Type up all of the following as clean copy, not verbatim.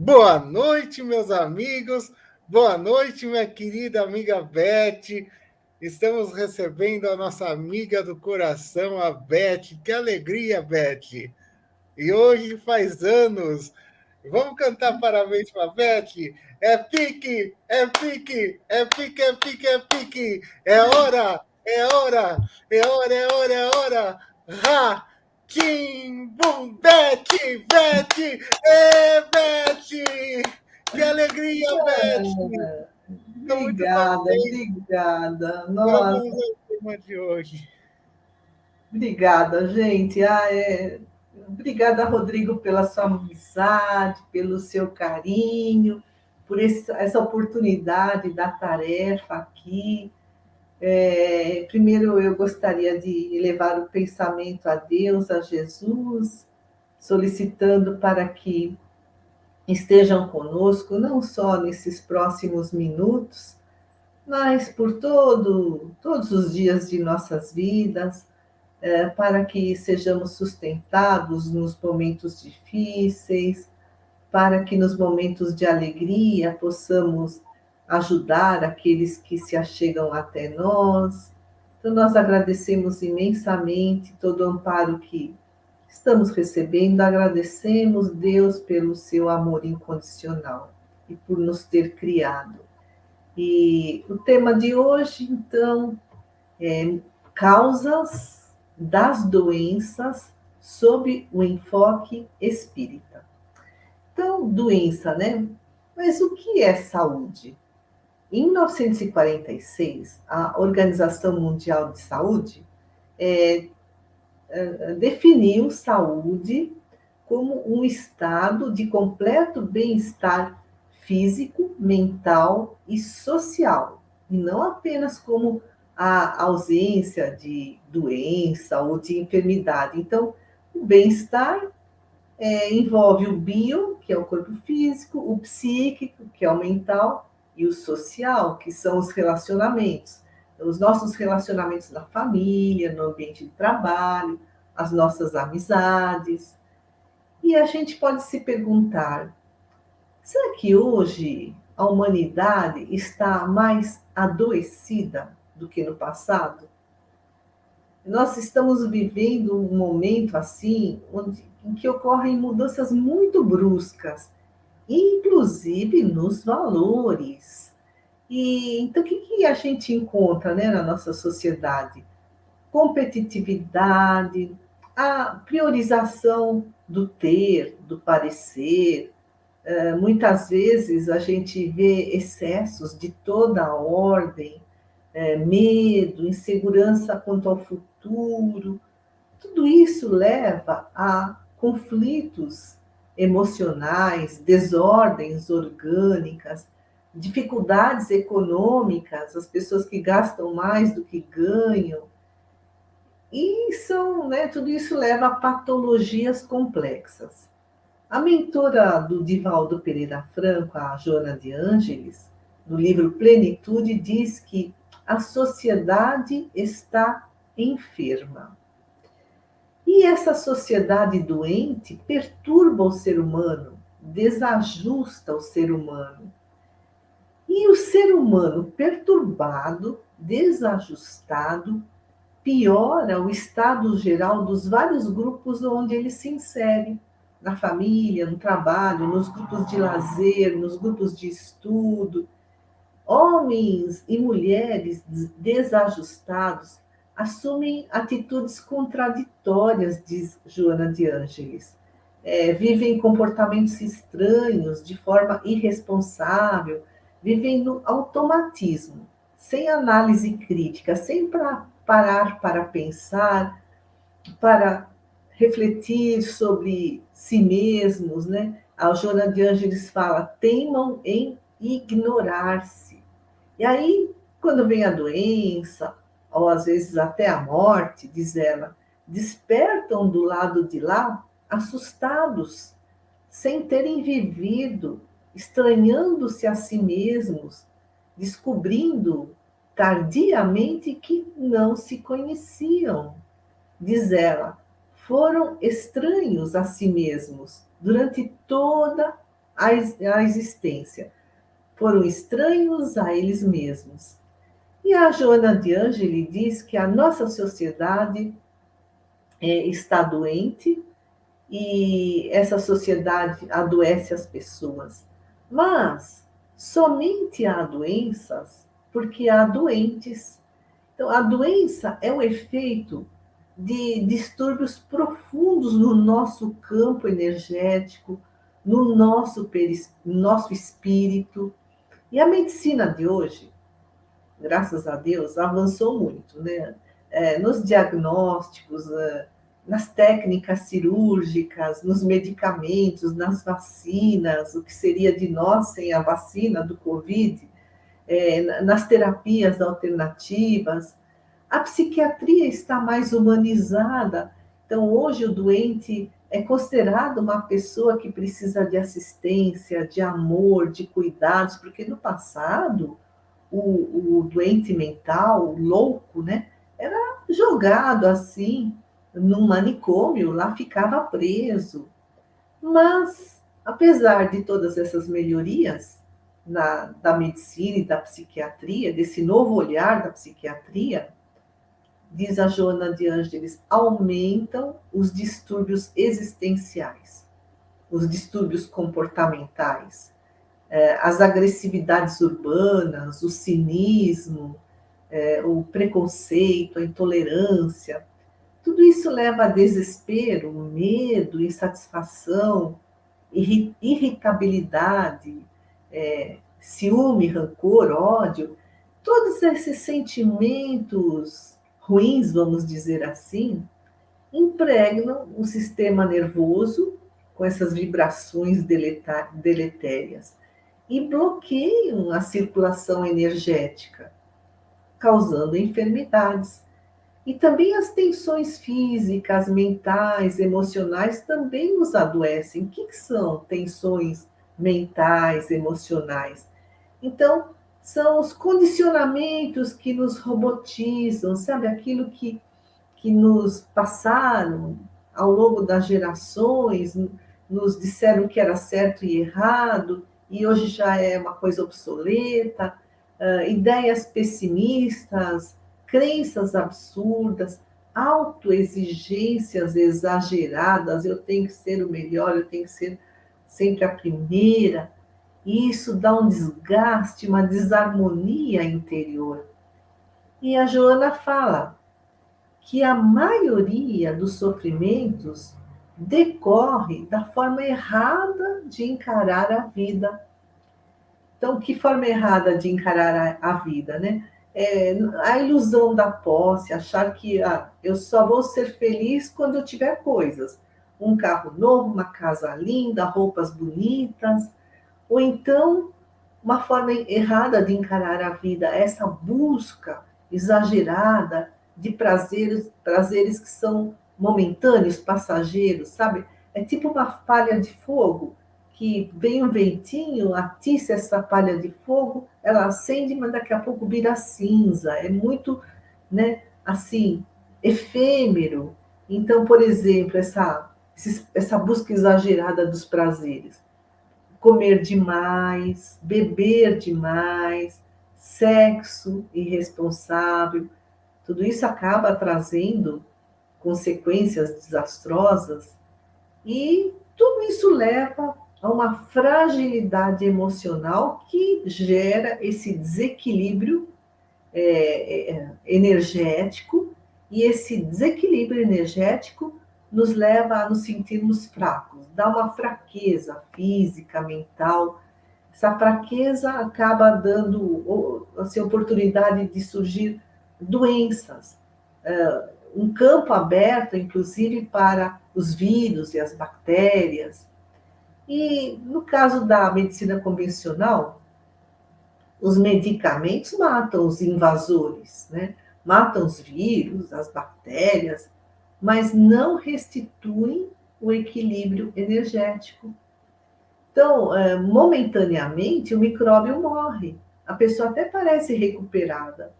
Boa noite, meus amigos. Boa noite, minha querida amiga Beth. Estamos recebendo a nossa amiga do coração, a Beth. Que alegria, Beth! E hoje faz anos. Vamos cantar parabéns para a Beth? É pique, é pique, é pique, é pique, é pique. É hora, é hora, é hora, é hora, é hora. Ha! Tim, bum, Beth, Beth, Beth! Que alegria, Beth! Estou muito Obrigada, contente. obrigada. Vamos Nossa, ao tema de hoje. obrigada, gente. Obrigada, Rodrigo, pela sua amizade, pelo seu carinho, por essa oportunidade da tarefa aqui. Primeiro, eu gostaria de elevar o pensamento a Deus, a Jesus, solicitando para que estejam conosco, não só nesses próximos minutos, mas por todos os dias de nossas vidas, para que sejamos sustentados nos momentos difíceis, para que nos momentos de alegria possamos ajudar aqueles que se achegam até nós. Então, nós agradecemos imensamente todo o amparo que estamos recebendo, agradecemos Deus pelo seu amor incondicional e por nos ter criado. E o tema de hoje, então, é causas das doenças sob o enfoque espírita. Então, doença, né? Mas o que é saúde? Em 1946, a Organização Mundial de Saúde definiu saúde como um estado de completo bem-estar físico, mental e social, e não apenas como a ausência de doença ou de enfermidade. Então, o bem-estar envolve o bio, que é o corpo físico, o psíquico, que é o mental, e o social, que são os relacionamentos. Os nossos relacionamentos na família, no ambiente de trabalho, as nossas amizades. E a gente pode se perguntar: será que hoje a humanidade está mais adoecida do que no passado? Nós estamos vivendo um momento assim, em que ocorrem mudanças muito bruscas, inclusive nos valores. E então, o que a gente encontra, né, na nossa sociedade? Competitividade, a priorização do ter, do parecer. Muitas vezes a gente vê excessos de toda a ordem, medo, insegurança quanto ao futuro. Tudo isso leva a conflitos emocionais, desordens orgânicas, dificuldades econômicas, as pessoas que gastam mais do que ganham. E tudo isso leva a patologias complexas. A mentora do Divaldo Pereira Franco, a Joana de Ângeles, no livro Plenitude, diz que a sociedade está enferma. E essa sociedade doente perturba o ser humano, desajusta o ser humano. E o ser humano perturbado, desajustado, piora o estado geral dos vários grupos onde ele se insere. Na família, no trabalho, nos grupos de lazer, nos grupos de estudo. Homens e mulheres desajustados assumem atitudes contraditórias, diz Joana de Ângeles. Vivem comportamentos estranhos, de forma irresponsável, vivem no automatismo, sem análise crítica, sem parar para pensar, para refletir sobre si mesmos, né? A Joana de Ângeles fala: teimam em ignorar-se. E aí, quando vem a doença, ou às vezes até a morte, diz ela, despertam do lado de lá assustados, sem terem vivido, estranhando-se a si mesmos, descobrindo tardiamente que não se conheciam. Diz ela, foram estranhos a si mesmos durante toda à existência. Foram estranhos a eles mesmos. E a Joana de Ângeli diz que a nossa sociedade está doente e essa sociedade adoece as pessoas. Mas somente há doenças porque há doentes. Então, a doença é um efeito de distúrbios profundos no nosso campo energético, no nosso espírito. E a medicina de hoje, graças a Deus, avançou muito, né? Nos diagnósticos, nas técnicas cirúrgicas, nos medicamentos, nas vacinas, o que seria de nós sem a vacina do Covid, nas terapias alternativas. A psiquiatria está mais humanizada. Então, hoje, o doente é considerado uma pessoa que precisa de assistência, de amor, de cuidados, porque no passado, o doente mental, o louco, né, era jogado assim, num manicômio, lá ficava preso. Mas, apesar de todas essas melhorias da medicina e da psiquiatria, desse novo olhar da psiquiatria, diz a Joana de Ângeles, aumentam os distúrbios existenciais, os distúrbios comportamentais, as agressividades urbanas, o cinismo, o preconceito, a intolerância. Tudo isso leva a desespero, medo, insatisfação, irritabilidade, ciúme, rancor, ódio. Todos esses sentimentos ruins, vamos dizer assim, impregnam o sistema nervoso com essas vibrações deletérias e bloqueiam a circulação energética, causando enfermidades. E também as tensões físicas, mentais, emocionais também nos adoecem. O que são tensões mentais, emocionais? Então, são os condicionamentos que nos robotizam, sabe? Aquilo que nos passaram ao longo das gerações, nos disseram que era certo e errado, e hoje já é uma coisa obsoleta, ideias pessimistas, crenças absurdas, autoexigências exageradas, eu tenho que ser o melhor, eu tenho que ser sempre a primeira, e isso dá um desgaste, uma desarmonia interior. E a Joana fala que a maioria dos sofrimentos decorre da forma errada de encarar a vida. Então, que forma errada de encarar a vida, né? A ilusão da posse, achar que eu só vou ser feliz quando eu tiver coisas. Um carro novo, uma casa linda, roupas bonitas. Ou então, uma forma errada de encarar a vida, essa busca exagerada de prazeres que são momentâneos, passageiros, sabe? É tipo uma palha de fogo, que vem um ventinho, atiça essa palha de fogo, ela acende, mas daqui a pouco vira cinza. É muito, né, assim, efêmero. Então, por exemplo, essa busca exagerada dos prazeres, comer demais, beber demais, sexo irresponsável, tudo isso acaba trazendo consequências desastrosas e tudo isso leva a uma fragilidade emocional que gera esse desequilíbrio energético, e esse desequilíbrio energético nos leva a nos sentirmos fracos, dá uma fraqueza física, mental. Essa fraqueza acaba dando assim, oportunidade de surgir doenças, um campo aberto, inclusive, para os vírus e as bactérias. E no caso da medicina convencional, os medicamentos matam os invasores, né? Matam os vírus, as bactérias, mas não restituem o equilíbrio energético. Então, momentaneamente, o micróbio morre. A pessoa até parece recuperada,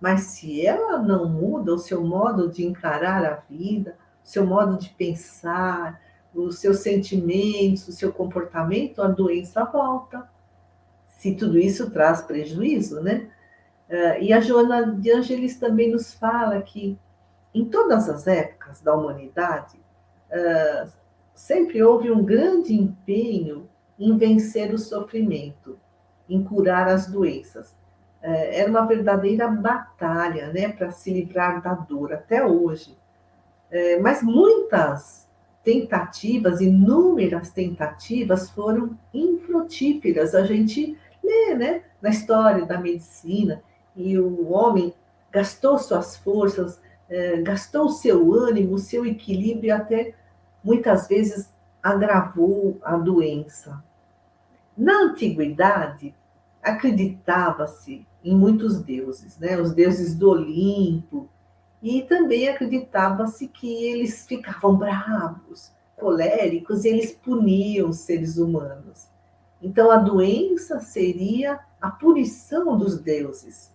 mas se ela não muda o seu modo de encarar a vida, o seu modo de pensar, os seus sentimentos, o seu comportamento, a doença volta. Se tudo isso traz prejuízo, né? E a Joana de Ângeles também nos fala que em todas as épocas da humanidade, sempre houve um grande empenho em vencer o sofrimento, em curar as doenças. Era uma verdadeira batalha, né, para se livrar da dor, até hoje. Mas muitas tentativas, inúmeras tentativas, foram infrutíferas. A gente lê, né, na história da medicina, e o homem gastou suas forças, gastou o seu ânimo, o seu equilíbrio, e até muitas vezes agravou a doença. Na antiguidade, acreditava-se em muitos deuses, né? Os deuses do Olimpo, e também acreditava-se que eles ficavam bravos, coléricos, e eles puniam os seres humanos. Então, a doença seria a punição dos deuses.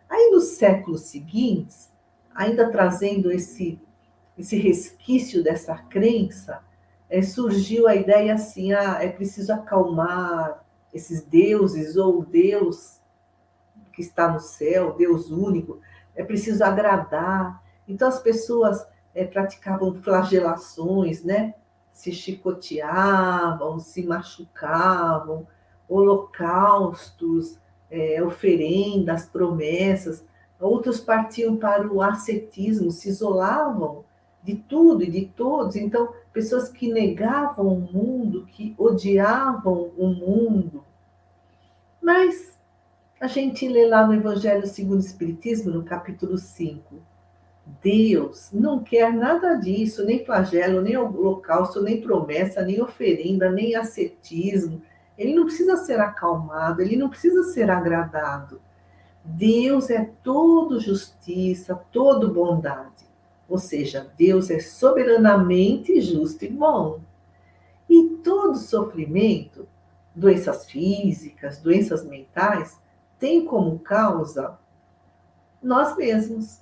Aí, nos séculos seguintes, ainda trazendo esse resquício dessa crença, surgiu a ideia assim, é preciso acalmar esses deuses, ou Deus que está no céu, Deus único, é preciso agradar. Então as pessoas praticavam flagelações, né? Se chicoteavam, se machucavam, holocaustos, oferendas, promessas. Outros partiam para o ascetismo, se isolavam de tudo e de todos. Então, pessoas que negavam o mundo, que odiavam o mundo. Mas a gente lê lá no Evangelho segundo o Espiritismo, no capítulo 5. Deus não quer nada disso, nem flagelo, nem holocausto, nem promessa, nem oferenda, nem ascetismo. Ele não precisa ser acalmado, ele não precisa ser agradado. Deus é todo justiça, todo bondade. Ou seja, Deus é soberanamente justo e bom. E todo sofrimento, doenças físicas, doenças mentais, tem como causa nós mesmos.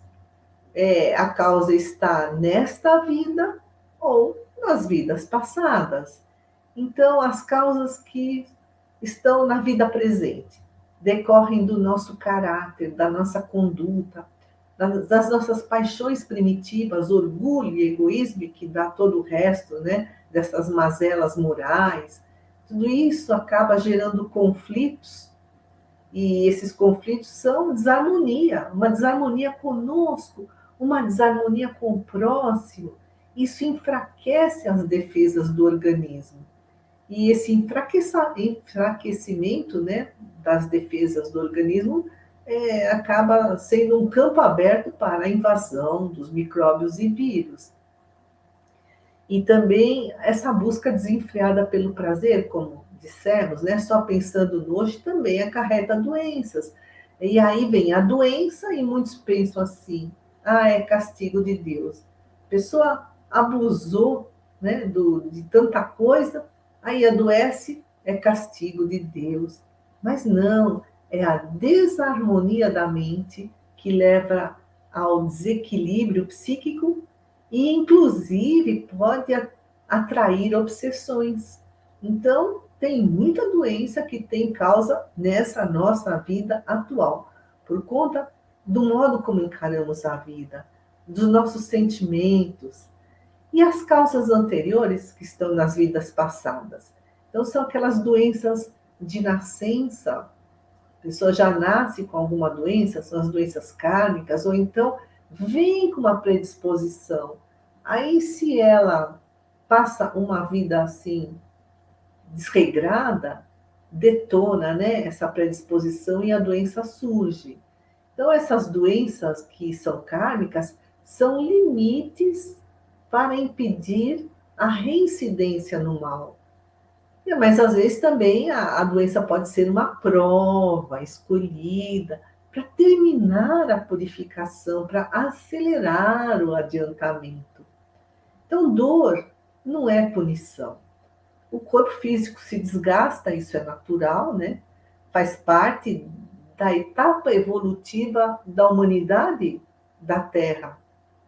A causa está nesta vida ou nas vidas passadas. Então, as causas que estão na vida presente decorrem do nosso caráter, da nossa conduta, das nossas paixões primitivas, orgulho e egoísmo, que dá todo o resto, né, dessas mazelas morais. Tudo isso acaba gerando conflitos, e esses conflitos são desarmonia, uma desarmonia conosco, uma desarmonia com o próximo. Isso enfraquece as defesas do organismo. E esse enfraquecimento, né, das defesas do organismo acaba sendo um campo aberto para a invasão dos micróbios e vírus. E também essa busca desenfreada pelo prazer, como dissemos, né, só pensando no hoje, também acarreta doenças. E aí vem a doença e muitos pensam assim, é castigo de Deus. A pessoa abusou, né, de tanta coisa, aí adoece, é castigo de Deus. Mas não, é a desarmonia da mente que leva ao desequilíbrio psíquico e, inclusive, pode atrair obsessões. Então, tem muita doença que tem causa nessa nossa vida atual, por conta do modo como encaramos a vida, dos nossos sentimentos. E as causas anteriores, que estão nas vidas passadas? Então, são aquelas doenças de nascença. A pessoa já nasce com alguma doença, são as doenças kármicas, ou então vem com uma predisposição. Aí, se ela passa uma vida assim, desregrada, detona, né, essa predisposição e a doença surge. Então, essas doenças que são kármicas são limites para impedir a reincidência no mal. Mas às vezes também a doença pode ser uma prova escolhida para terminar a purificação, para acelerar o adiantamento. Então, dor não é punição. O corpo físico se desgasta, isso é natural, né? Faz parte da etapa evolutiva da humanidade da Terra,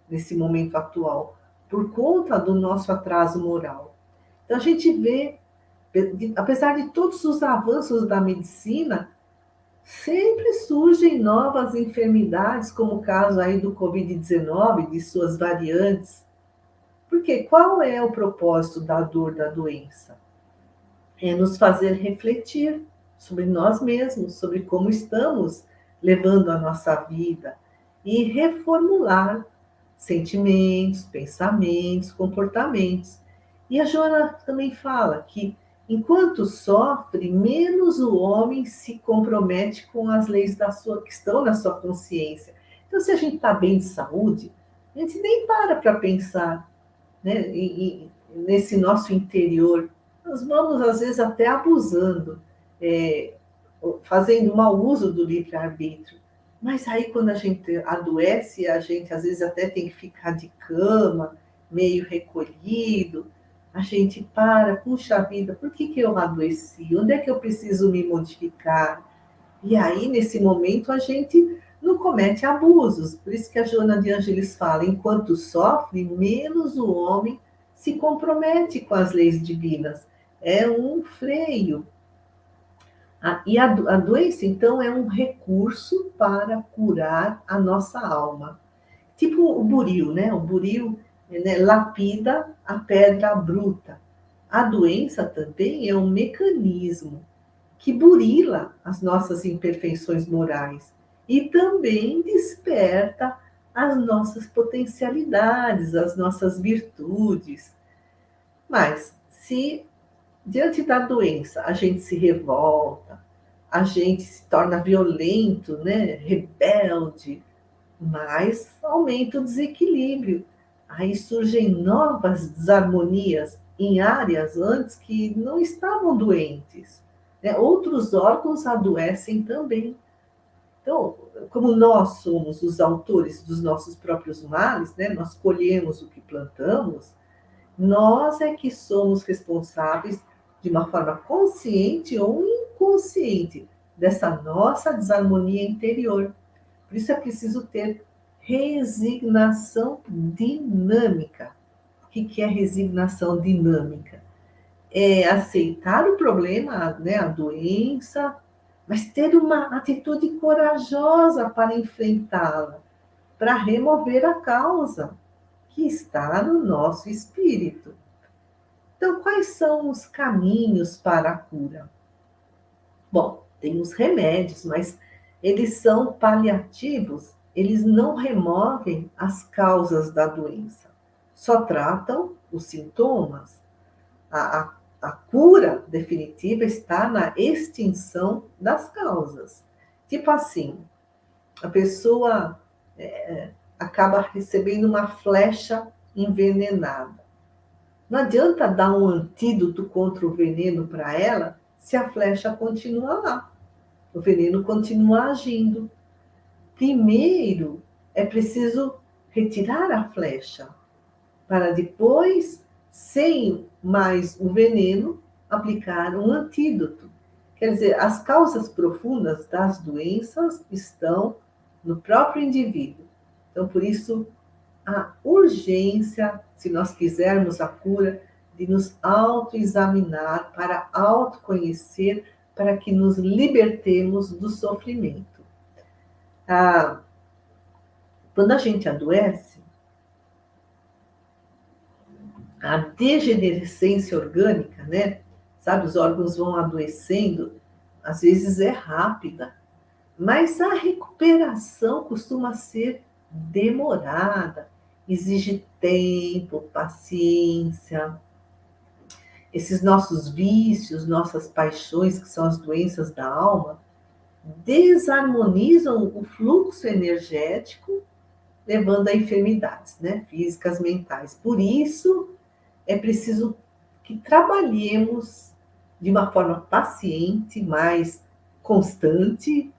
nesse momento atual, por conta do nosso atraso moral. Então, a gente vê, apesar de todos os avanços da medicina, sempre surgem novas enfermidades, como o caso aí do Covid-19, de suas variantes. Porque qual é o propósito da dor da doença? É nos fazer refletir sobre nós mesmos, sobre como estamos levando a nossa vida e reformular sentimentos, pensamentos, comportamentos. E a Joana também fala que enquanto sofre, menos o homem se compromete com as leis que estão na sua consciência. Então, se a gente está bem de saúde, a gente nem para pensar, né, nesse nosso interior. Nós vamos, às vezes, até abusando, é, fazendo mau uso do livre-arbítrio. Mas aí, quando a gente adoece, a gente, às vezes, até tem que ficar de cama, meio recolhido, a gente puxa vida, por que eu adoeci? Onde é que eu preciso me modificar? E aí, nesse momento, a gente não comete abusos. Por isso que a Joana de Ângeles fala, enquanto sofre, menos o homem se compromete com as leis divinas. É um freio. A doença, então, é um recurso para curar a nossa alma. Tipo o buril, né? O buril, né, lapida a pedra bruta. A doença também é um mecanismo que burila as nossas imperfeições morais e também desperta as nossas potencialidades, as nossas virtudes. Mas se diante da doença a gente se revolta, a gente se torna violento, né, rebelde, mas aumenta o desequilíbrio. Aí surgem novas desarmonias em áreas antes que não estavam doentes, né? Outros órgãos adoecem também. Então, como nós somos os autores dos nossos próprios males, né? Nós colhemos o que plantamos, nós é que somos responsáveis de uma forma consciente ou inconsciente dessa nossa desarmonia interior. Por isso é preciso ter resignação dinâmica. O que é resignação dinâmica? É aceitar o problema, né, a doença, mas ter uma atitude corajosa para enfrentá-la, para remover a causa que está no nosso espírito. Então, quais são os caminhos para a cura? Bom, tem os remédios, mas eles são paliativos, eles não removem as causas da doença, só tratam os sintomas. A cura definitiva está na extinção das causas. Tipo assim, a pessoa acaba recebendo uma flecha envenenada. Não adianta dar um antídoto contra o veneno para ela se a flecha continua lá. O veneno continua agindo. Primeiro, é preciso retirar a flecha, para depois, sem mais o veneno, aplicar um antídoto. Quer dizer, as causas profundas das doenças estão no próprio indivíduo. Então, por isso, a urgência, se nós quisermos a cura, de nos autoexaminar, para autoconhecer, para que nos libertemos do sofrimento. Quando a gente adoece, a degenerescência orgânica, né? Sabe, os órgãos vão adoecendo, às vezes é rápida, mas a recuperação costuma ser demorada, exige tempo, paciência. Esses nossos vícios, nossas paixões, que são as doenças da alma, desarmonizam o fluxo energético, levando a enfermidades, né, físicas, mentais. Por isso, é preciso que trabalhemos de uma forma paciente, mais constante,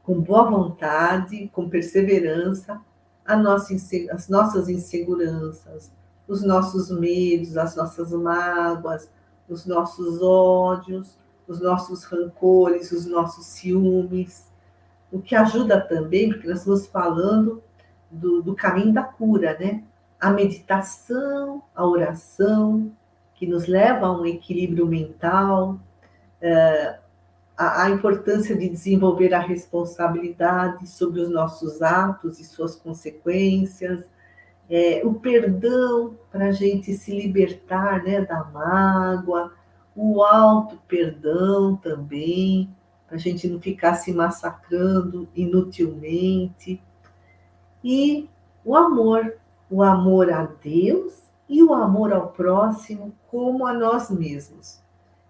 com boa vontade, com perseverança, as nossas inseguranças, os nossos medos, as nossas mágoas, os nossos ódios, os nossos rancores, os nossos ciúmes. O que ajuda também, porque nós estamos falando do caminho da cura, né? A meditação, a oração, que nos leva a um equilíbrio mental, a importância de desenvolver a responsabilidade sobre os nossos atos e suas consequências, o perdão para a gente se libertar, né, da mágoa, o auto-perdão também, para a gente não ficar se massacrando inutilmente, e o amor a Deus e o amor ao próximo como a nós mesmos.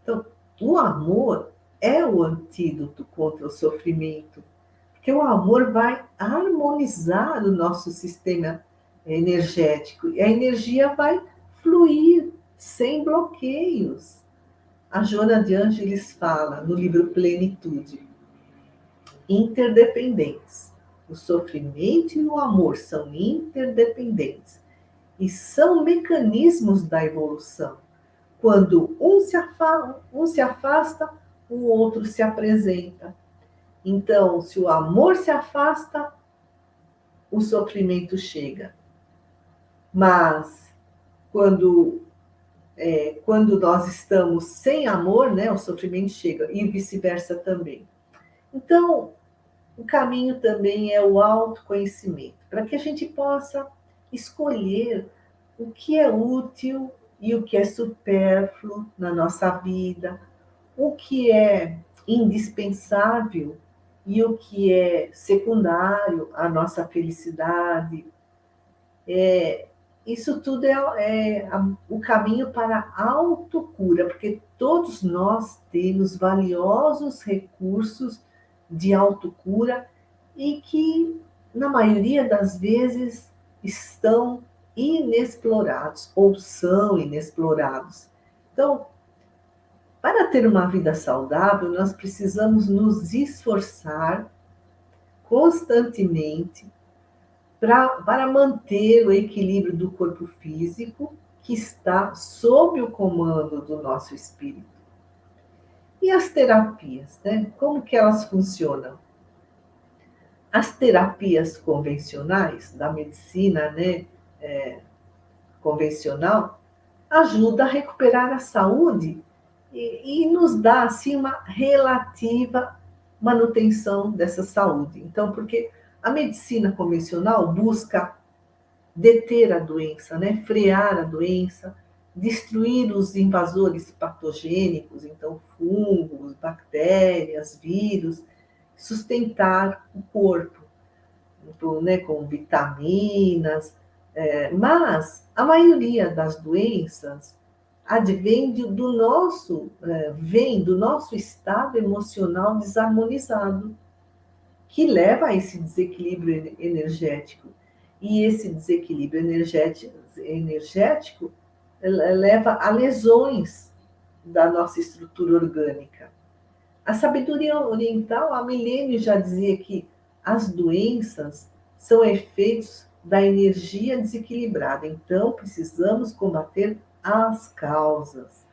Então, o amor é o antídoto contra o sofrimento, porque o amor vai harmonizar o nosso sistema energético e a energia vai fluir sem bloqueios. A Joana de Ângeles fala no livro Plenitude: interdependentes. O sofrimento e o amor são interdependentes e são mecanismos da evolução. Quando um se afasta, o outro se apresenta. Então, se o amor se afasta, o sofrimento chega. Mas quando nós estamos sem amor, né, o sofrimento chega e vice-versa também. Então, o caminho também é o autoconhecimento, para que a gente possa escolher o que é útil e o que é supérfluo na nossa vida, o que é indispensável e o que é secundário à nossa felicidade. Isso tudo o caminho para a autocura, porque todos nós temos valiosos recursos de autocura e que, na maioria das vezes, estão inexplorados ou são inexplorados. Então, para ter uma vida saudável, nós precisamos nos esforçar constantemente para manter o equilíbrio do corpo físico, que está sob o comando do nosso espírito. E as terapias, né? Como que elas funcionam? As terapias convencionais, da medicina, né, convencional, ajudam a recuperar a saúde e nos dá, assim, uma relativa manutenção dessa saúde. Então, porque a medicina convencional busca deter a doença, né? Frear a doença, destruir os invasores patogênicos, então fungos, bactérias, vírus, sustentar o corpo, então, né, com vitaminas, mas a maioria das doenças advém vem do nosso estado emocional desarmonizado, que leva a esse desequilíbrio energético. E esse desequilíbrio energético leva a lesões da nossa estrutura orgânica. A sabedoria oriental, há milênios, já dizia que as doenças são efeitos da energia desequilibrada. Então, precisamos combater as causas.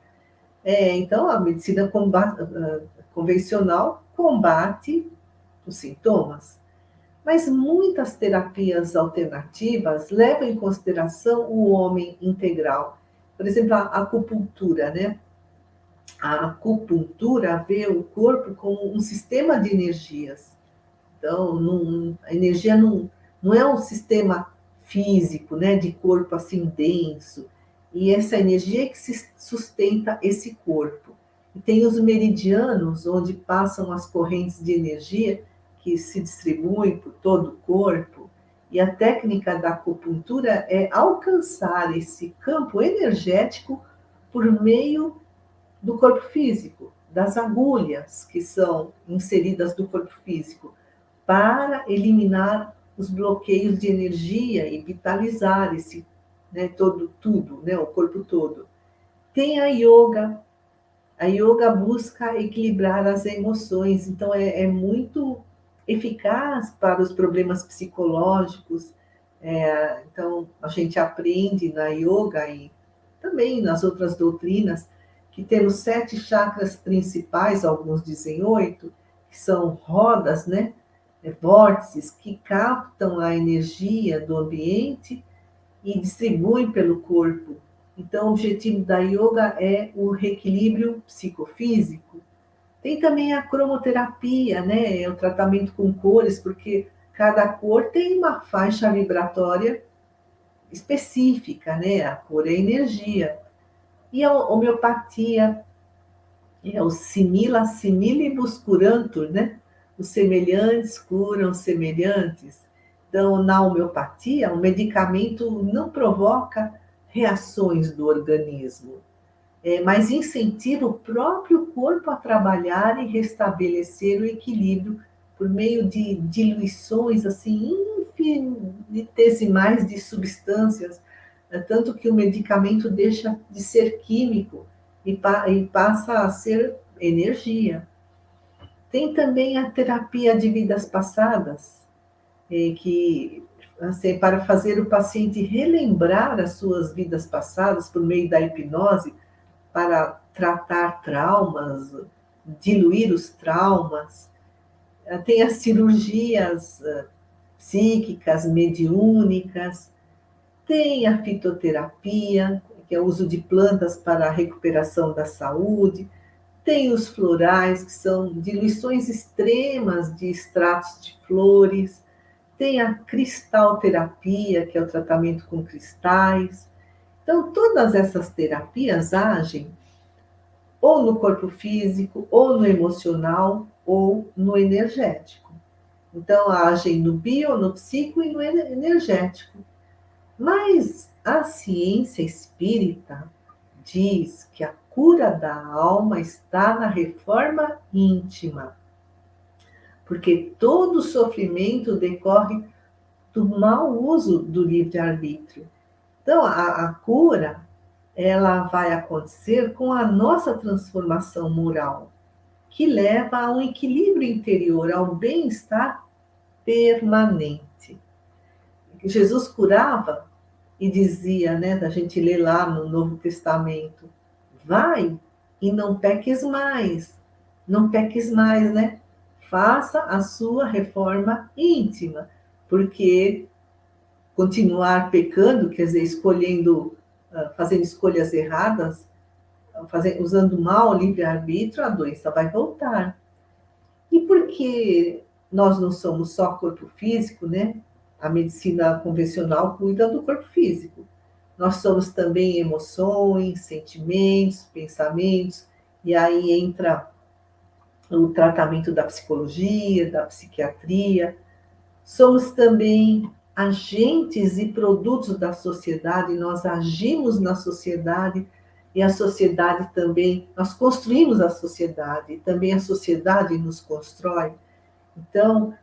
Então, a medicina convencional combate os sintomas, mas muitas terapias alternativas levam em consideração o homem integral. Por exemplo, a acupuntura, né? A acupuntura vê o corpo como um sistema de energias. Então, a energia não é um sistema físico, né, de corpo assim denso. E essa energia é que sustenta esse corpo. E tem os meridianos, onde passam as correntes de energia que se distribuem por todo o corpo. E a técnica da acupuntura é alcançar esse campo energético por meio do corpo físico, das agulhas que são inseridas no corpo físico, para eliminar os bloqueios de energia e vitalizar esse, né, tudo, né, o corpo todo. Tem a yoga busca equilibrar as emoções, então é muito eficaz para os problemas psicológicos. Então, a gente aprende na yoga e também nas outras doutrinas que temos 7 chakras principais, alguns dizem 8, que são rodas, né? Vórtices que captam a energia do ambiente e distribuem pelo corpo. Então, o objetivo da yoga é o reequilíbrio psicofísico. Tem também a cromoterapia, né? É o tratamento com cores, porque cada cor tem uma faixa vibratória específica, né? A cor é energia. E a homeopatia é o simila similibus curantur, né? Os semelhantes curam os semelhantes. Então, na homeopatia, o medicamento não provoca reações do organismo, mas incentiva o próprio corpo a trabalhar e restabelecer o equilíbrio por meio de diluições assim infinitesimais de substâncias, tanto que o medicamento deixa de ser químico e passa a ser energia. Tem também a terapia de vidas passadas, que assim, para fazer o paciente relembrar as suas vidas passadas por meio da hipnose, para tratar traumas, diluir os traumas. Tem as cirurgias psíquicas, mediúnicas, tem a fitoterapia, que é o uso de plantas para a recuperação da saúde, tem os florais, que são diluições extremas de extratos de flores, tem a cristalterapia, que é o tratamento com cristais. Então, todas essas terapias agem ou no corpo físico, ou no emocional, ou no energético. Então, agem no bio, no psico e no energético. Mas a ciência espírita diz que a cura da alma está na reforma íntima, porque todo sofrimento decorre do mau uso do livre-arbítrio. Então, a cura, ela vai acontecer com a nossa transformação moral, que leva a um equilíbrio interior, ao bem-estar permanente. Jesus curava e dizia, né, da gente ler lá no Novo Testamento, vai e não peques mais, não peques mais, né? Faça a sua reforma íntima, porque continuar pecando, quer dizer, escolhendo, fazendo escolhas erradas, usando mal o livre-arbítrio, a doença vai voltar. E porque nós não somos só corpo físico, né? A medicina convencional cuida do corpo físico. Nós somos também emoções, sentimentos, pensamentos, e aí entra o tratamento da psicologia, da psiquiatria. Somos também agentes e produtos da sociedade, nós agimos na sociedade e a sociedade também, nós construímos a sociedade e também a sociedade nos constrói. Então,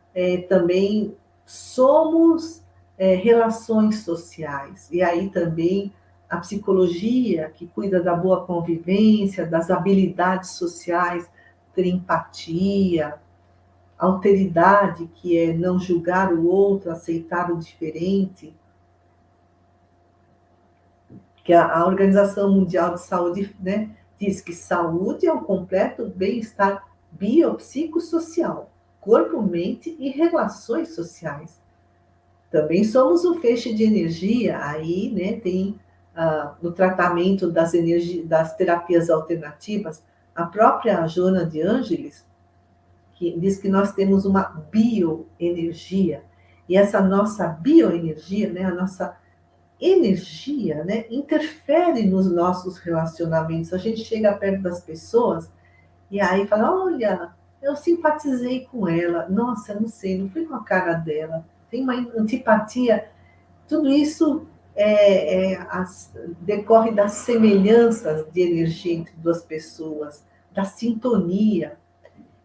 também somos relações sociais. E aí também a psicologia, que cuida da boa convivência, das habilidades sociais, ter empatia, alteridade, que é não julgar o outro, aceitar o diferente, que a Organização Mundial de Saúde, né, diz que saúde é um completo bem-estar biopsicossocial, corpo, mente e relações sociais. Também somos um feixe de energia, aí, né, tem no tratamento das terapias alternativas, a própria Joana de Ângeles, que diz que nós temos uma bioenergia, e essa nossa bioenergia, né, a nossa energia, né, interfere nos nossos relacionamentos. A gente chega perto das pessoas e aí fala, olha, eu simpatizei com ela, nossa, não sei, não fui com a cara dela, tem uma antipatia. Tudo isso decorre das semelhanças de energia entre duas pessoas, da sintonia.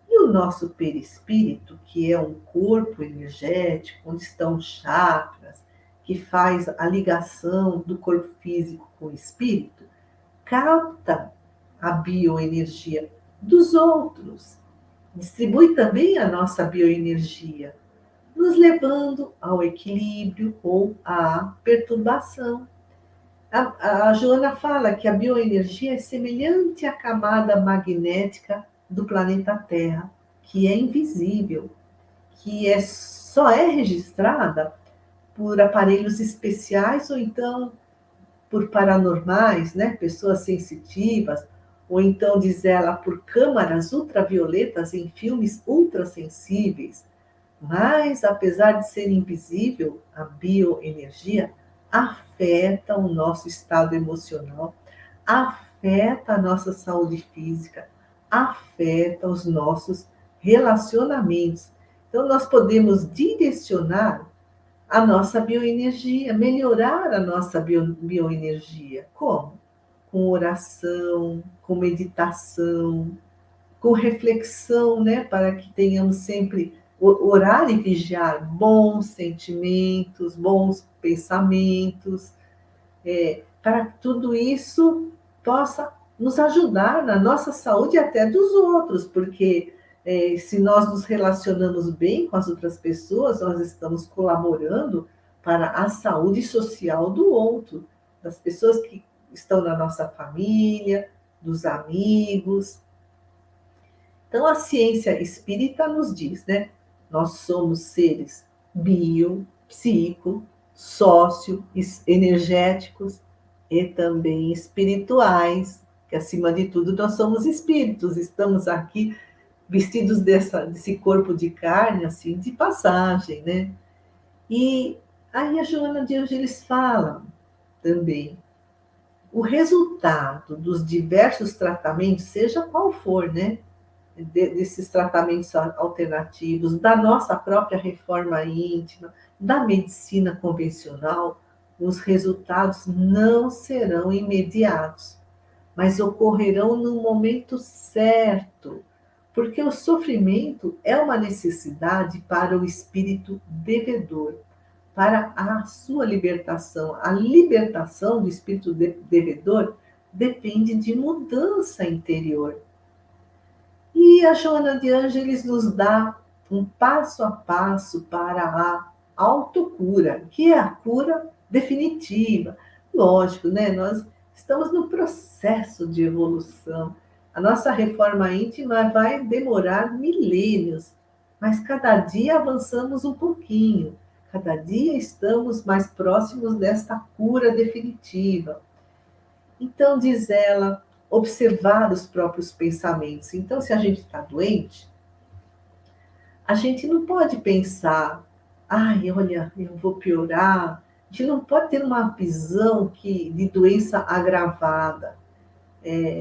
E o nosso perispírito, que é um corpo energético, onde estão os chakras, que faz a ligação do corpo físico com o espírito, capta a bioenergia dos outros, distribui também a nossa bioenergia, nos levando ao equilíbrio ou à perturbação. A Joana fala que a bioenergia é semelhante à camada magnética do planeta Terra, que é invisível, que só é registrada por aparelhos especiais ou então por paranormais, né? Pessoas sensitivas, ou então, diz ela, por câmaras ultravioletas em filmes ultrassensíveis. Mas, apesar de ser invisível, a bioenergia afeta o nosso estado emocional, afeta a nossa saúde física, afeta os nossos relacionamentos. Então, nós podemos direcionar a nossa bioenergia, melhorar a nossa bioenergia. Como? Com oração, com meditação, com reflexão, né? Para que tenhamos sempre orar e vigiar bons sentimentos, bons pensamentos, para que tudo isso possa nos ajudar na nossa saúde e até dos outros, porque se nós nos relacionamos bem com as outras pessoas, nós estamos colaborando para a saúde social do outro, das pessoas que estão na nossa família, dos amigos. Então, a ciência espírita nos diz, né? Nós somos seres bio, psico, sócio, energéticos e também espirituais, que acima de tudo nós somos espíritos, estamos aqui vestidos desse corpo de carne, assim, de passagem, né? E aí a Joana de Ângeles fala também, o resultado dos diversos tratamentos, seja qual for, né? Desses tratamentos alternativos, da nossa própria reforma íntima, da medicina convencional, os resultados não serão imediatos, mas ocorrerão no momento certo, porque o sofrimento é uma necessidade para o espírito devedor, para a sua libertação. A libertação do espírito devedor depende de mudança interior. E a Joana de Ângeles nos dá um passo a passo para a autocura, que é a cura definitiva. Lógico, né? Nós estamos no processo de evolução. A nossa reforma íntima vai demorar milênios, mas cada dia avançamos um pouquinho. Cada dia estamos mais próximos desta cura definitiva. Então, diz ela, observar os próprios pensamentos. Então, se a gente está doente, a gente não pode pensar, ai, olha, eu vou piorar. A gente não pode ter uma visão de doença agravada.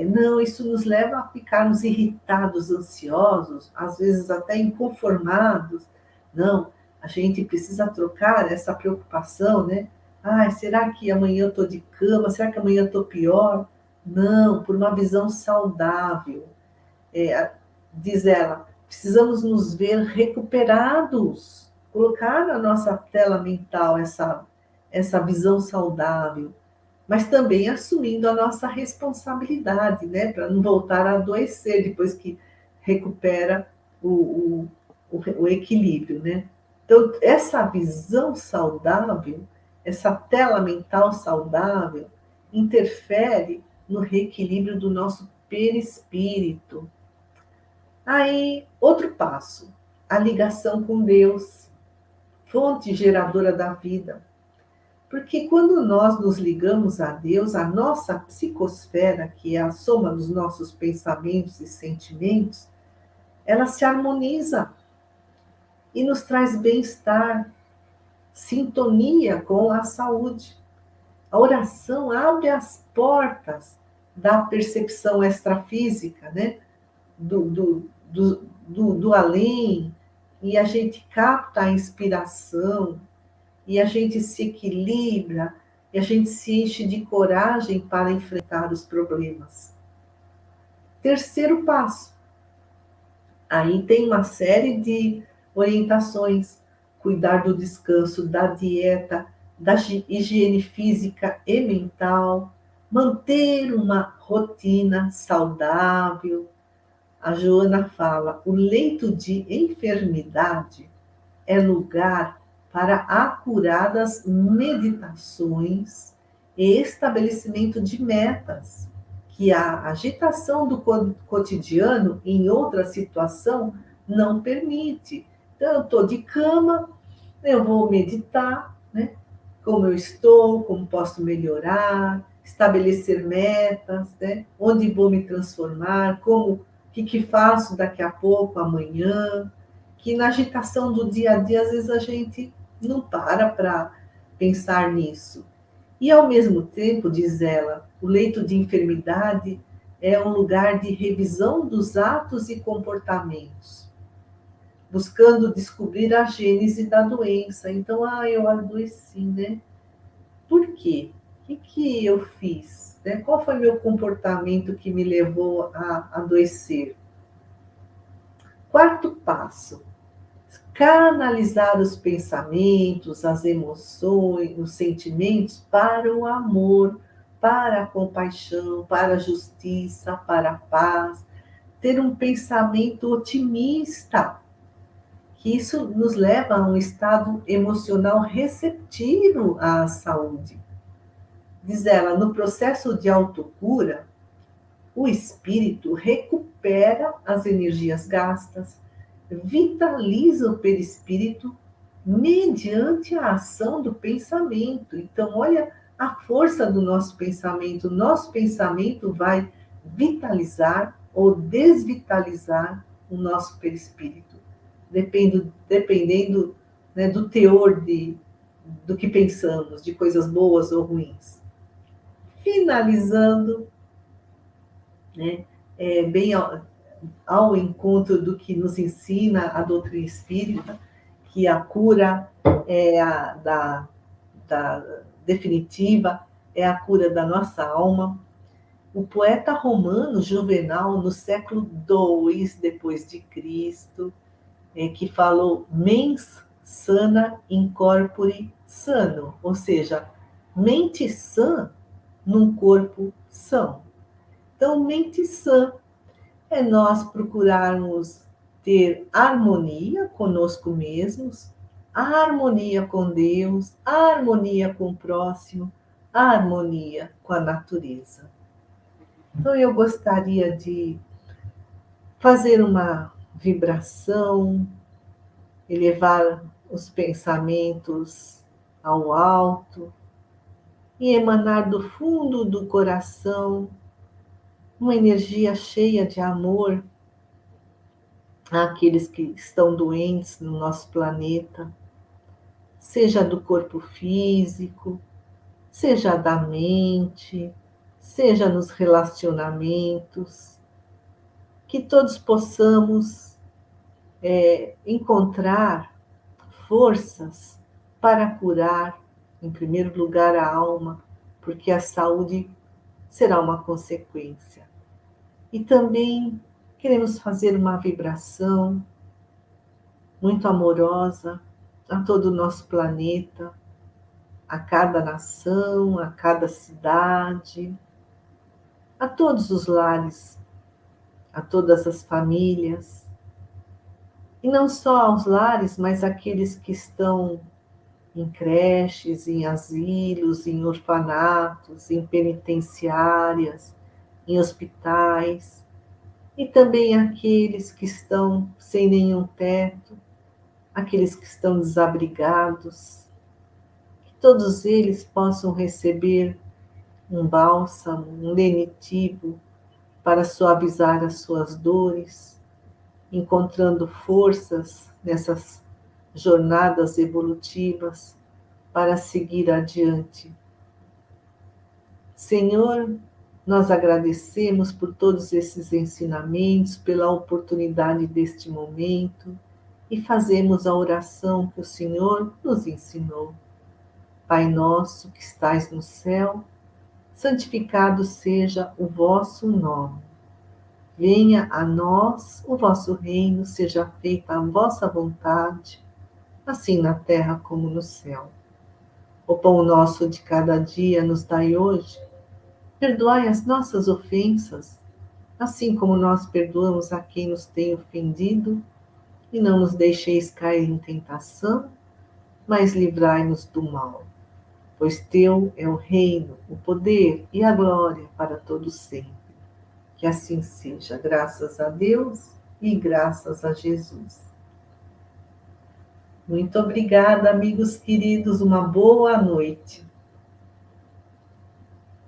Não, isso nos leva a ficarmos irritados, ansiosos, às vezes até inconformados. Não, a gente precisa trocar essa preocupação, né? Ai, será que amanhã eu estou de cama? Será que amanhã eu estou pior? Não, por uma visão saudável. Diz ela, precisamos nos ver recuperados, colocar na nossa tela mental essa visão saudável, mas também assumindo a nossa responsabilidade, né, para não voltar a adoecer depois que recupera o equilíbrio, né? Então, essa visão saudável, essa tela mental saudável, interfere no reequilíbrio do nosso perispírito. Aí, outro passo, a ligação com Deus, fonte geradora da vida. Porque quando nós nos ligamos a Deus, a nossa psicosfera, que é a soma dos nossos pensamentos e sentimentos, ela se harmoniza e nos traz bem-estar, sintonia com a saúde. A oração abre as portas da percepção extrafísica, né? Do além, e a gente capta a inspiração, e a gente se equilibra, e a gente se enche de coragem para enfrentar os problemas. Terceiro passo. Aí tem uma série de orientações. Cuidar do descanso, da dieta, da higiene física e mental, manter uma rotina saudável. A Joana fala, o leito de enfermidade é lugar para acuradas meditações e estabelecimento de metas, que a agitação do cotidiano em outra situação não permite. Então, eu estou de cama, eu vou meditar, né? como eu estou, como posso melhorar, estabelecer metas, né? Onde vou me transformar, o que faço daqui a pouco, amanhã, que na agitação do dia a dia, às vezes a gente não para pensar nisso. E ao mesmo tempo, diz ela, o leito de enfermidade é um lugar de revisão dos atos e comportamentos, buscando descobrir a gênese da doença. Então, eu adoeci, né? Por quê? O que eu fiz? Né? Qual foi meu comportamento que me levou a adoecer? Quarto passo: canalizar os pensamentos, as emoções, os sentimentos para o amor, para a compaixão, para a justiça, para a paz. Ter um pensamento otimista, que isso nos leva a um estado emocional receptivo à saúde. Diz ela, no processo de autocura, o espírito recupera as energias gastas, vitaliza o perispírito mediante a ação do pensamento. Então, olha a força do nosso pensamento. Nosso pensamento vai vitalizar ou desvitalizar o nosso perispírito, dependendo, né, do teor do que pensamos, de coisas boas ou ruins. Finalizando, né, bem ao encontro do que nos ensina a doutrina espírita, que a cura é da definitiva, é a cura da nossa alma. O poeta romano Juvenal, no século II depois de Cristo, que falou mens sana in corpore sano, ou seja, mente sã num corpo são. Então, mente sã é nós procurarmos ter harmonia conosco mesmos, a harmonia com Deus, a harmonia com o próximo, a harmonia com a natureza. Então, eu gostaria de fazer uma vibração, elevar os pensamentos ao alto e emanar do fundo do coração uma energia cheia de amor àqueles que estão doentes no nosso planeta, seja do corpo físico, seja da mente, seja nos relacionamentos, que todos possamos encontrar forças para curar, em primeiro lugar, a alma, porque a saúde será uma consequência. E também queremos fazer uma vibração muito amorosa a todo o nosso planeta, a cada nação, a cada cidade, a todos os lares, a todas as famílias. E não só aos lares, mas aqueles que estão em creches, em asilos, em orfanatos, em penitenciárias, em hospitais, e também aqueles que estão sem nenhum teto, aqueles que estão desabrigados, que todos eles possam receber um bálsamo, um lenitivo para suavizar as suas dores, encontrando forças nessas jornadas evolutivas para seguir adiante. Senhor, nós agradecemos por todos esses ensinamentos, pela oportunidade deste momento e fazemos a oração que o Senhor nos ensinou. Pai nosso que estais no céu, santificado seja o vosso nome. Venha a nós o vosso reino, seja feita a vossa vontade, assim na terra como no céu. O pão nosso de cada dia nos dai hoje. Perdoai as nossas ofensas, assim como nós perdoamos a quem nos tem ofendido, e não nos deixeis cair em tentação, mas livrai-nos do mal. Pois teu é o reino, o poder e a glória para todos sempre. Que assim seja, graças a Deus e graças a Jesus. Muito obrigada, amigos queridos. Uma boa noite.